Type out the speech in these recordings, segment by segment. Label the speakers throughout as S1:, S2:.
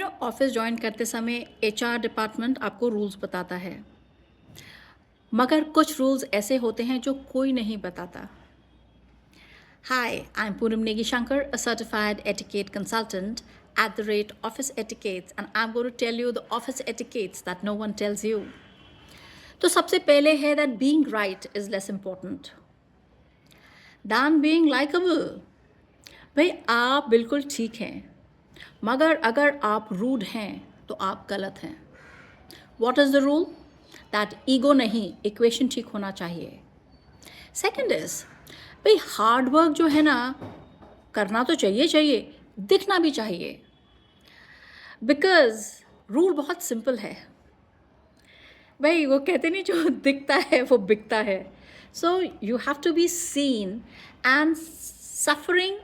S1: Office join करते समय HR department आपको रूल्स बताता है, मगर कुछ रूल्स ऐसे होते हैं जो कोई नहीं बताता. Hi, I'm Poonam Negi Shankar, a certified etiquette consultant at the rate Office Etiquettes, and I'm going to tell you the office etiquettes that no one tells you. तो सबसे पहले है that being right is less important than being likable. भाई आप बिल्कुल ठीक हैं, मगर अगर आप रूड हैं तो आप गलत हैं. What is the rule? That ego नहीं, इक्वेशन ठीक होना चाहिए. सेकेंड इज भाई हार्ड वर्क जो है ना, करना तो चाहिए, दिखना भी चाहिए. बिकॉज रूल बहुत सिंपल है भाई, वो कहते नहीं जो दिखता है वो बिकता है. So you have to be seen, and suffering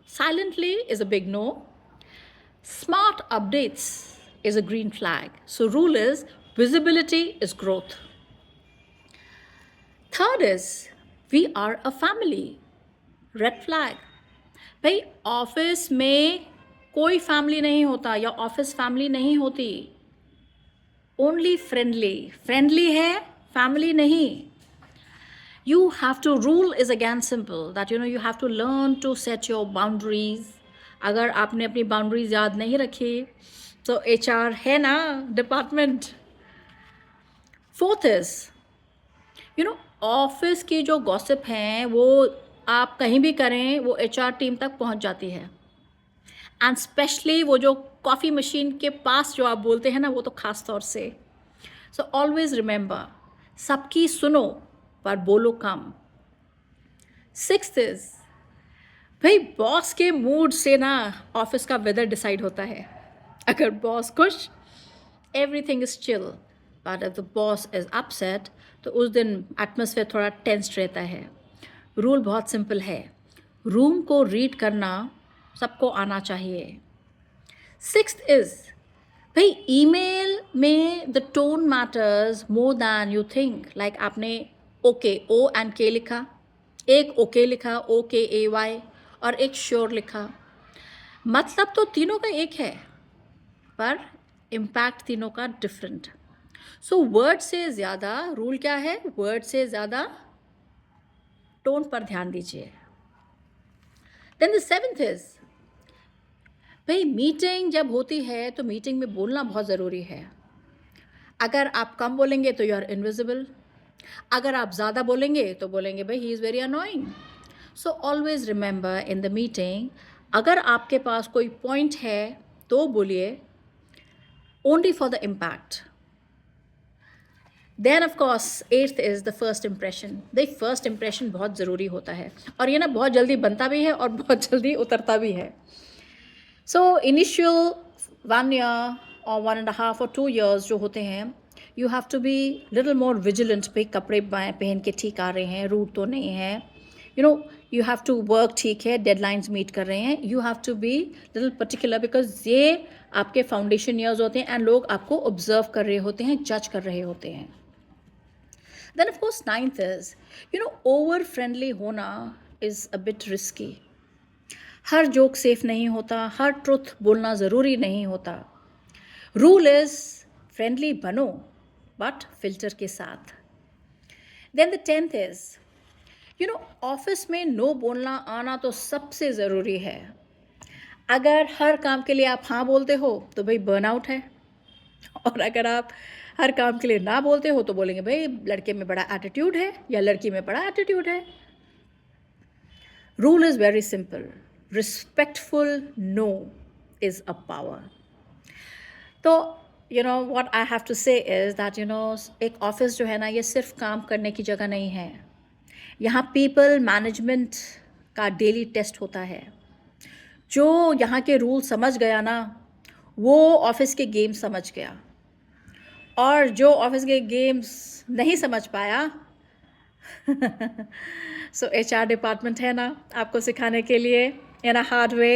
S1: silently is a big no. Smart updates is a green flag. So rule is visibility is growth. Third is we are a family. Red flag. भाई office में कोई family नहीं होता या office family नहीं होती. Only friendly है, family नहीं. You have to rule is again simple that you have to learn to set your boundaries. अगर आपने अपनी बाउंड्रीज याद नहीं रखी तो HR है ना डिपार्टमेंट. फोर्थ इज ऑफिस की जो गॉसिप हैं वो आप कहीं भी करें वो HR टीम तक पहुंच जाती है. एंड स्पेशली वो जो कॉफ़ी मशीन के पास जो आप बोलते हैं ना, वो तो ख़ास तौर से. सो ऑलवेज रिमेंबर, सबकी सुनो पर बोलो कम. सिक्स्थ इज भाई बॉस के मूड से ना ऑफिस का वेदर डिसाइड होता है. अगर बॉस खुश, everything is chill. But if the boss is upset तो उस दिन एटमॉस्फेयर थोड़ा टेंस्ड रहता है. रूल बहुत सिंपल है, रूम को रीड करना सबको आना चाहिए. सिक्स्थ इज भाई ईमेल में the tone matters more than you think. Like आपने ओके O&K लिखा, एक ओके लिखा OKAY, और एक श्योर लिखा. मतलब तो तीनों का एक है पर इम्पैक्ट तीनों का डिफरेंट. सो वर्ड से ज़्यादा रूल क्या है, वर्ड से ज़्यादा टोन पर ध्यान दीजिए. देन द सेवेंथ इज भाई मीटिंग जब होती है तो मीटिंग में बोलना बहुत ज़रूरी है. अगर आप कम बोलेंगे तो यू आर इनविजिबल. अगर आप ज़्यादा बोलेंगे तो बोलेंगे भाई he is very annoying. So always remember in the meeting, अगर आपके पास कोई पॉइंट है तो बोलिए, only for the impact. Then of course eighth is the first impression. The first impression बहुत ज़रूरी होता है, और ये ना बहुत जल्दी बनता भी है और बहुत जल्दी उतरता भी है. सो इनिशियल 1 year और 1.5 or 2 years जो होते हैं, you have to be little more vigilant. भाई कपड़े पहन के ठीक आ रहे हैं, रूट तो नहीं है. यू हैव टू वर्क ठीक है, डेडलाइंस मीट कर रहे हैं. You have to be little particular because ये आपके फाउंडेशन ईयर्स होते हैं एंड लोग आपको ऑब्जर्व कर रहे होते हैं, जज कर रहे होते हैं. Then of course ninth is over friendly होना इज़ अ बिट रिस्की. हर जोक सेफ नहीं होता, हर ट्रुथ बोलना ज़रूरी नहीं होता. रूल इज़ फ्रेंडली बनो बट फिल्टर के साथ. Then the 10th is office में नो बोलना आना तो सबसे ज़रूरी है. अगर हर काम के लिए आप हाँ बोलते हो तो भाई बर्नआउट है, और अगर आप हर काम के लिए ना बोलते हो तो बोलेंगे भाई लड़के में बड़ा एटीट्यूड है या लड़की में बड़ा एटीट्यूड है. Rule is very simple, respectful no is a power. तो what I have to say is that एक ऑफिस जो है ना, ये सिर्फ काम करने की जगह नहीं है. यहाँ पीपल मैनेजमेंट का डेली टेस्ट होता है. जो यहाँ के रूल समझ गया ना, वो ऑफिस के गेम समझ गया, और जो ऑफिस के गेम्स नहीं समझ पाया सो HR डिपार्टमेंट है ना आपको सिखाने के लिए इन अ हार्ड वे.